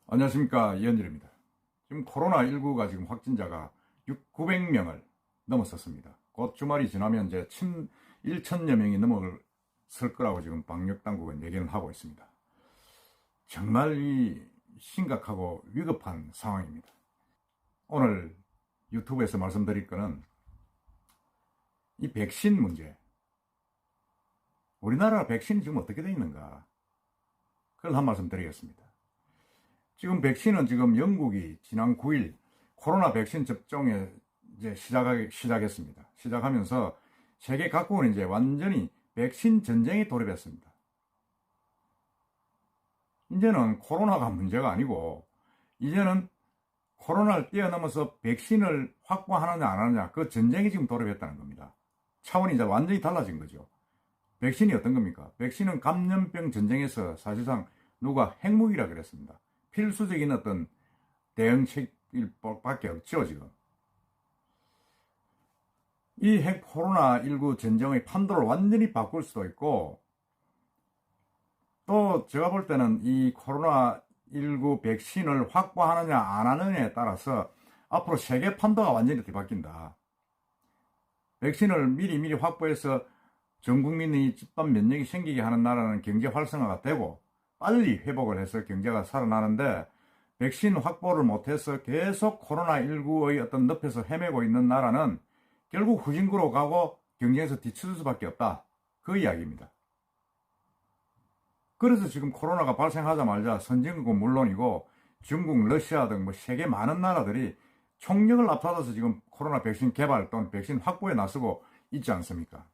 안녕하십니까, 이현일입니다. 지금 코로나19가 지금 확진자가 900명을 넘었었습니다. 곧 주말이 지나면 이제 1천여 명이 넘어설 거라고 지금 방역당국은 얘기는 하고 있습니다. 정말 심각하고 위급한 상황입니다. 오늘 유튜브에서 말씀드릴 거는 이 백신 문제. 우리나라 백신이 지금 어떻게 되어 있는가? 그걸 한 말씀 드리겠습니다. 지금 백신은 지금 영국이 지난 9일 코로나 백신 접종에 이제 시작했습니다. 시작하면서 세계 각국은 이제 완전히 백신 전쟁에 돌입했습니다. 이제는 코로나가 문제가 아니고 이제는 코로나를 뛰어넘어서 백신을 확보하느냐 안 하느냐 그 전쟁이 지금 돌입했다는 겁니다. 차원이 이제 완전히 달라진 거죠. 백신이 어떤 겁니까? 백신은 감염병 전쟁에서 사실상 누가 핵무기라 그랬습니다. 필수적인 어떤 대응책일 밖에 없죠, 지금. 이 핵 코로나19 전쟁의 판도를 완전히 바꿀 수도 있고, 또 제가 볼 때는 이 코로나19 백신을 확보하느냐 안 하느냐에 따라서 앞으로 세계 판도가 완전히 뒤바뀐다. 백신을 미리 확보해서 전 국민의 집단 면역이 생기게 하는 나라는 경제 활성화가 되고 빨리 회복을 해서 경제가 살아나는데, 백신 확보를 못해서 계속 코로나19의 어떤 늪에서 헤매고 있는 나라는 결국 후진국으로 가고 경제에서 뒤처질 수밖에 없다. 그 이야기입니다. 그래서 지금 코로나가 발생하자마자 선진국은 물론이고 중국, 러시아 등 세계 많은 나라들이 총력을 앞서서 지금 코로나 백신 개발 또는 백신 확보에 나서고 있지 않습니까?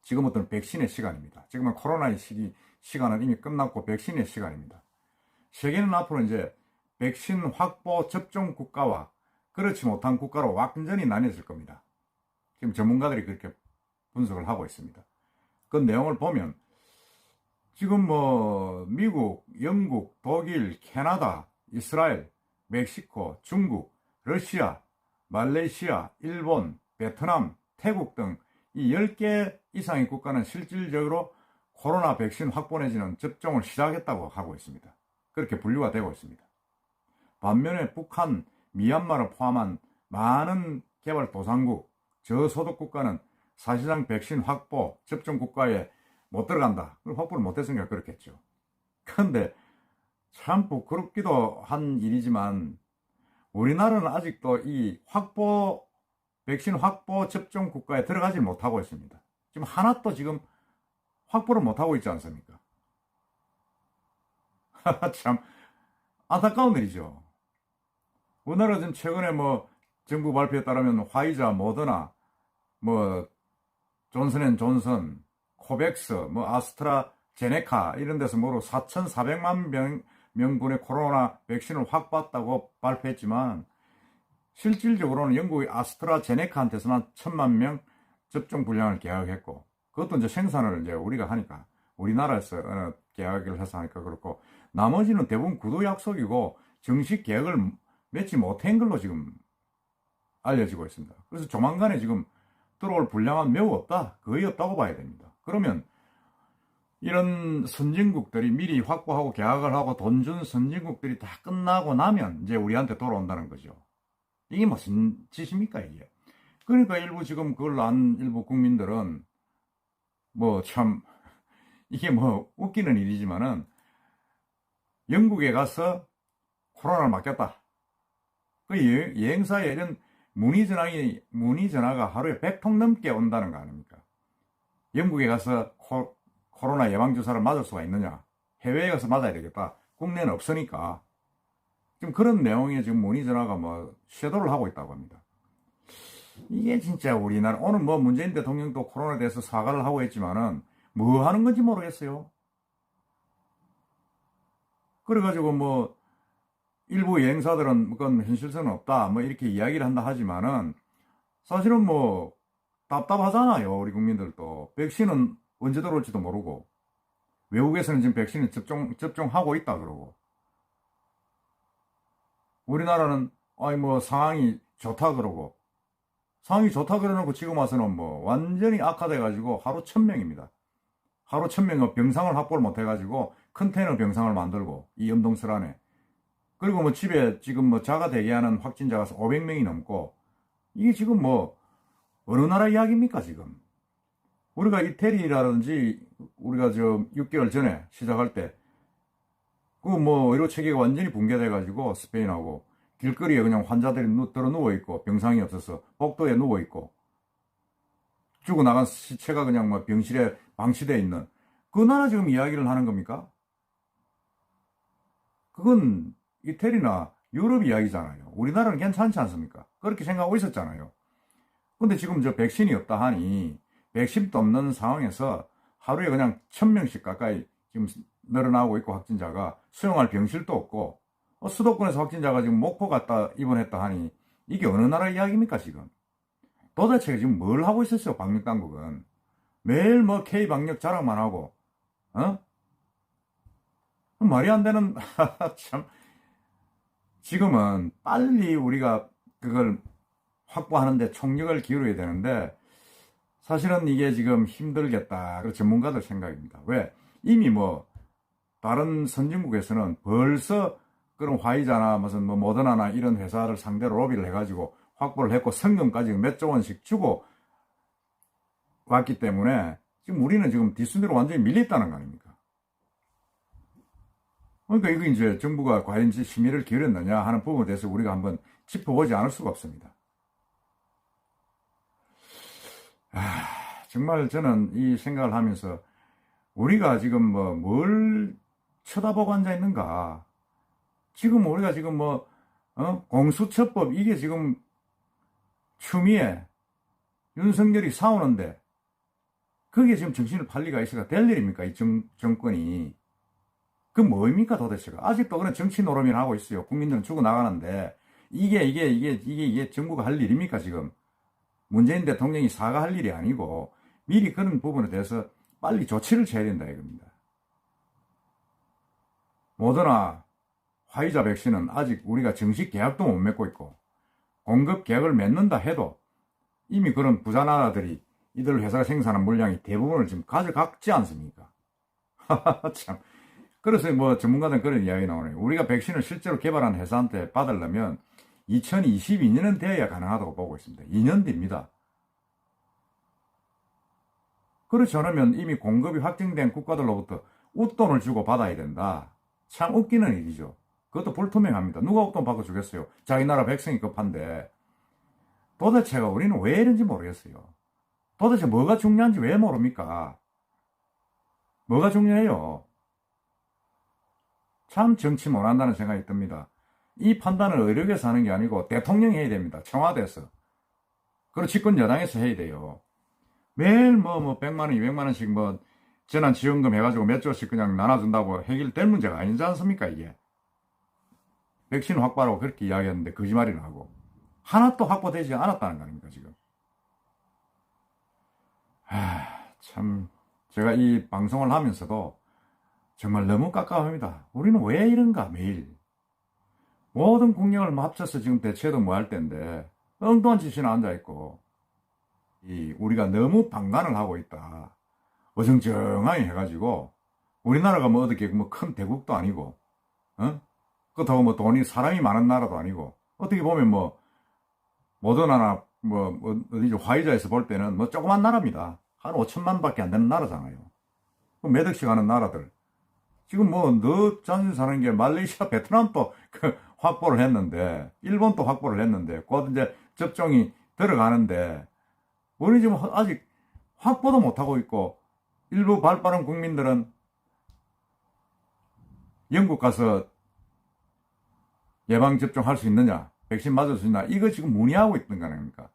지금부터는 백신의 시간입니다. 지금은 코로나의 시간은 이미 끝났고 백신의 시간입니다. 세계는 앞으로 이제 백신 확보 접종 국가와 그렇지 못한 국가로 완전히 나뉘어질 겁니다. 지금 전문가들이 그렇게 분석을 하고 있습니다. 그 내용을 보면 지금 미국, 영국, 독일, 캐나다, 이스라엘, 멕시코, 중국, 러시아, 말레이시아, 일본, 베트남, 태국 등 이 10개 이상의 국가는 실질적으로 코로나 백신 확보 내지는 접종을 시작했다고 하고 있습니다. 그렇게 분류가 되고 있습니다. 반면에 북한, 미얀마를 포함한 많은 개발도상국, 저소득 국가는 사실상 백신 확보, 접종 국가에 못 들어간다. 확보를 못했으니까 그렇겠죠. 그런데 참 부끄럽기도 한 일이지만 우리나라는 아직도 이 백신 확보 접종 국가에 들어가지 못하고 있습니다. 지금 하나도 지금 확보를 못하고 있지 않습니까? 참 안타까운 일이죠. 우리나라 지금 최근에 정부 발표에 따르면 화이자, 모더나, 존슨앤존슨, 코백스, 아스트라제네카 이런 데서 4,400만 명분의 코로나 백신을 확보했다고 발표했지만 실질적으로는 영국의 아스트라제네카한테서는 1,000만 명 접종 분량을 계약했고, 그것도 이제 생산을 이제 우리가 하니까, 우리나라에서 계약을 해서 하니까 그렇고, 나머지는 대부분 구도 약속이고, 정식 계약을 맺지 못한 걸로 지금 알려지고 있습니다. 그래서 조만간에 지금 들어올 분량은 매우 없다, 거의 없다고 봐야 됩니다. 그러면 이런 선진국들이 미리 확보하고 계약을 하고 돈 준 선진국들이 다 끝나고 나면 이제 우리한테 돌아온다는 거죠. 이게 무슨 짓입니까, 이게? 그러니까 지금 그걸 안 일부 국민들은 참 이게 웃기는 일이지만은 영국에 가서 코로나를 맡겼다. 그 여행사에 이런 문의 전화가 하루에 100통 넘게 온다는 거 아닙니까? 영국에 가서 코로나 예방주사를 맞을 수가 있느냐? 해외에 가서 맞아야 되겠다. 국내는 없으니까. 지금 그런 내용의 지금 문의 전화가 쇄도를 하고 있다고 합니다. 이게 진짜 우리나라, 오늘 문재인 대통령도 코로나에 대해서 사과를 하고 있지만은 뭐 하는 건지 모르겠어요. 그래가지고 일부 여행사들은 그건 현실성은 없다 이렇게 이야기를 한다 하지만은 사실은 답답하잖아요. 우리 국민들도 백신은 언제 들어올지도 모르고, 외국에서는 지금 백신을 접종하고 있다 그러고, 우리나라는 상황이 좋다 그러고, 상황이 좋다 그러놓고 지금 와서는 완전히 악화돼가지고 하루 1,000명입니다. 하루 1,000명은 병상을 확보를 못해가지고 컨테이너 병상을 만들고 이 염동설 안에 그리고 뭐 집에 지금 뭐 자가 대기하는 확진자가 500명이 넘고, 이게 지금 뭐 어느 나라 이야기입니까 지금? 우리가 이태리라든지 우리가 저 6개월 전에 시작할 때 그 뭐 의료 체계가 완전히 붕괴돼 가지고 스페인하고 길거리에 그냥 환자들이 들어 누워 있고 병상이 없어서 복도에 누워 있고 죽어나간 시체가 그냥 뭐 병실에 방치되어 있는 그 나라 지금 이야기를 하는 겁니까? 그건 이태리나 유럽 이야기잖아요. 우리나라는 괜찮지 않습니까? 그렇게 생각하고 있었잖아요. 근데 지금 저 백신이 없다 하니 백신도 없는 상황에서 하루에 그냥 1000명씩 가까이 지금 늘어나고 있고 확진자가 수용할 병실도 없고 수도권에서 확진자가 지금 목포 갔다 입원했다 하니 이게 어느 나라 이야기입니까 지금? 도대체 지금 뭘 하고 있었어요 방역당국은? 매일 뭐 K방역 자랑만 하고 어? 말이 안 되는 참 지금은 빨리 우리가 그걸 확보하는데 총력을 기울여야 되는데 사실은 이게 지금 힘들겠다. 그 전문가들 생각입니다. 왜? 이미 뭐 다른 선진국에서는 벌써 그런 화이자나 무슨 뭐 모더나나 이런 회사를 상대로 로비를 해가지고 확보를 했고 성금까지 몇조 원씩 주고 왔기 때문에 지금 우리는 지금 뒷순위로 완전히 밀렸다는 거 아닙니까? 그러니까 이거 이제 정부가 과연 심의를 기울였느냐 하는 부분에 대해서 우리가 한번 짚어보지 않을 수가 없습니다. 정말 저는 이 생각을 하면서 우리가 지금 뭐 뭘 쳐다보고 앉아 있는가? 지금 우리가 지금 뭐 공수처법 이게 지금 추미애 윤석열이 싸우는데 그게 지금 정신을 팔 리가 있어가 될 일입니까? 이 정권이 그 뭐입니까 도대체가? 아직도 그런 정치 노름이나 하고 있어요. 국민들은 죽어나가는데 이게 정부가 할 일입니까 지금? 문재인 대통령이 사과할 일이 아니고 미리 그런 부분에 대해서 빨리 조치를 취해야 된다 이겁니다. 모더나 화이자 백신은 아직 우리가 정식 계약도 못 맺고 있고 공급 계약을 맺는다 해도 이미 그런 부자 나라들이 이들 회사가 생산한 물량이 대부분을 지금 가져갔지 않습니까? 참. 그래서 뭐 전문가들은 그런 이야기 나오네요. 우리가 백신을 실제로 개발한 회사한테 받으려면 2022년은 돼야 가능하다고 보고 있습니다. 2년 뒤입니다. 그렇지 않으면 이미 공급이 확정된 국가들로부터 웃돈을 주고 받아야 된다. 참 웃기는 일이죠. 그것도 불투명합니다. 누가 웃돈 받고 주겠어요? 자기 나라 백성이 급한데. 도대체가 우리는 왜 이런지 모르겠어요. 도대체 뭐가 중요한지 왜 모릅니까? 뭐가 중요해요? 참 정치 못한다는 생각이 듭니다. 이 판단을 의료계에서 하는 게 아니고 대통령이 해야 됩니다. 청와대에서. 그리고 집권 여당에서 해야 돼요. 매일 뭐 100만원, 200만원씩 뭐 재난지원금 해가지고 몇 조씩 그냥 나눠준다고 해결될 문제가 아니지 않습니까, 이게? 백신 확보하라고 그렇게 이야기했는데 거짓말이나 하고. 하나도 확보되지 않았다는 거 아닙니까, 지금? 참, 제가 이 방송을 하면서도 정말 너무 깝깝합니다. 우리는 왜 이런가, 매일. 모든 국력을 합쳐서 지금 대체도 뭐 할 텐데, 엉뚱한 짓이나 앉아있고, 우리가 너무 방관을 하고 있다. 어정쩡하게 해가지고, 우리나라가 뭐 어떻게 뭐 큰 대국도 아니고, 그렇다고 뭐 돈이 사람이 많은 나라도 아니고, 어떻게 보면 뭐, 모더나나 어디죠, 화이자에서 볼 때는 뭐 조그만 나라입니다. 한 5천만 밖에 안 되는 나라잖아요. 몇 억씩 하는 나라들. 지금 뭐, 너 자신 사는 게 말레이시아, 베트남도 확보를 했는데, 일본도 확보를 했는데, 곧 이제 접종이 들어가는데, 우리 지금 아직 확보도 못하고 있고, 일부 발빠른 국민들은 영국 가서 예방접종할 수 있느냐, 백신 맞을 수 있나, 이거 지금 문의하고 있던 거 아닙니까?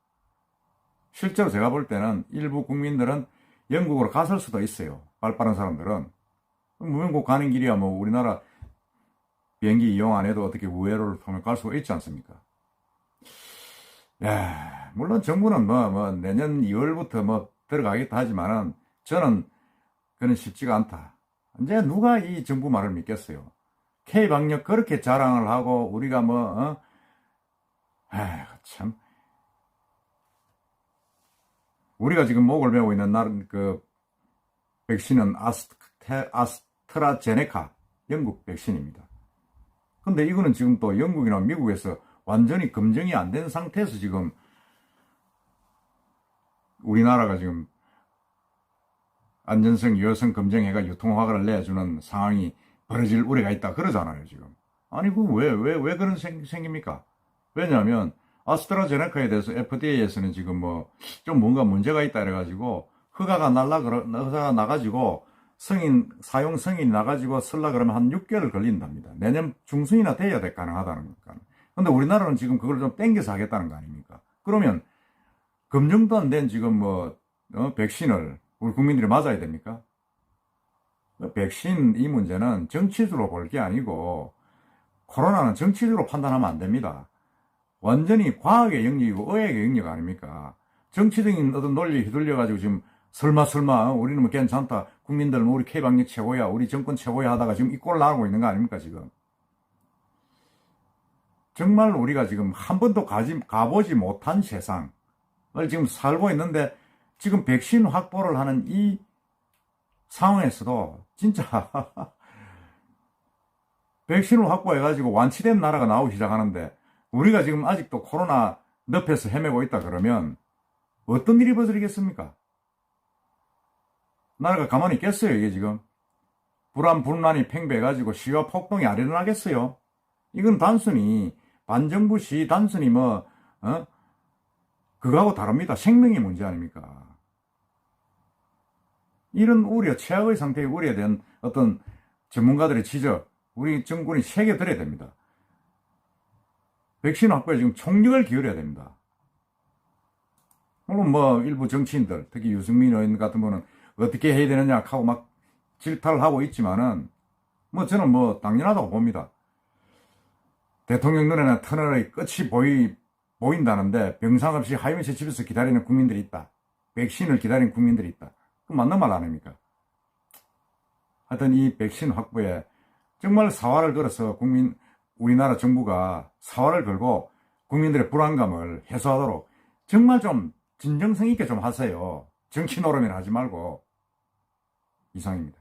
실제로 제가 볼 때는 일부 국민들은 영국으로 갔을 수도 있어요. 발빠른 사람들은. 무명국 가는 길이야 뭐 우리나라 비행기 이용 안 해도 어떻게 우회로를 통해 갈 수가 있지 않습니까? 야, 물론 정부는 뭐 내년 2월부터 뭐 들어가겠다 하지만은 저는 그건 쉽지가 않다. 이제 누가 이 정부 말을 믿겠어요? K방역 그렇게 자랑을 하고 우리가 참. 우리가 지금 목을 메고 있는 그 백신은 아스트라제네카 영국 백신입니다. 근데 이거는 지금 또 영국이나 미국에서 완전히 검증이 안 된 상태에서 지금 우리나라가 지금 안전성, 유효성 검증해가 유통 허가를 내주는 상황이 벌어질 우려가 있다 그러잖아요, 지금. 아니, 왜 그런 생깁니까? 왜냐하면 아스트라제네카에 대해서 FDA에서는 지금 뭐 좀 뭔가 문제가 있다 그래가지고 허가가 나가지고 사용 승인이 나가지고 쓸라 그러면 한 6개월 걸린답니다. 내년 중순이나 돼야 가능하다는 거니까. 근데 우리나라는 지금 그걸 좀 땡겨서 하겠다는 거 아닙니까? 그러면 검증도 안 된 지금 백신을 우리 국민들이 맞아야 됩니까? 백신 이 문제는 정치적으로 볼 게 아니고 코로나는 정치적으로 판단하면 안 됩니다. 완전히 과학의 영역이고 의학의 영역 아닙니까? 정치적인 어떤 논리에 휘둘려가지고 지금 설마 우리는 뭐 괜찮다. 국민들은 우리 K방역 최고야. 우리 정권 최고야 하다가 지금 이 꼴을 나오고 있는 거 아닙니까, 지금? 정말 우리가 지금 한 번도 가보지 못한 세상을 지금 살고 있는데 지금 백신 확보를 하는 이 상황에서도 진짜 백신을 확보해가지고 완치된 나라가 나오기 시작하는데 우리가 지금 아직도 코로나 늪에서 헤매고 있다 그러면 어떤 일이 벌어지겠습니까? 나라가 가만히 있겠어요, 이게 지금? 불안이 팽배해가지고 시위와 폭동이 안 일어나겠어요? 이건 단순히 반정부 시위 단순히 그거하고 다릅니다. 생명의 문제 아닙니까? 이런 우려, 최악의 상태의 우려에 대한 어떤 전문가들의 지적, 우리 정권이 새겨들어야 됩니다. 백신 확보에 지금 총력을 기울여야 됩니다. 물론 일부 정치인들, 특히 유승민 의원 같은 분은 어떻게 해야 되느냐 하고 막 질타를 하고 있지만은 저는 당연하다고 봅니다. 대통령 눈에는 터널의 끝이 보인다는데 병상 없이 하이면서 집에서 기다리는 국민들이 있다. 백신을 기다리는 국민들이 있다. 그 맞는 말 아닙니까? 하여튼 이 백신 확보에 정말 사활을 걸어서 우리나라 정부가 사활을 걸고 국민들의 불안감을 해소하도록 정말 좀 진정성 있게 좀 하세요. 정치 노름이나 하지 말고. 이상입니다.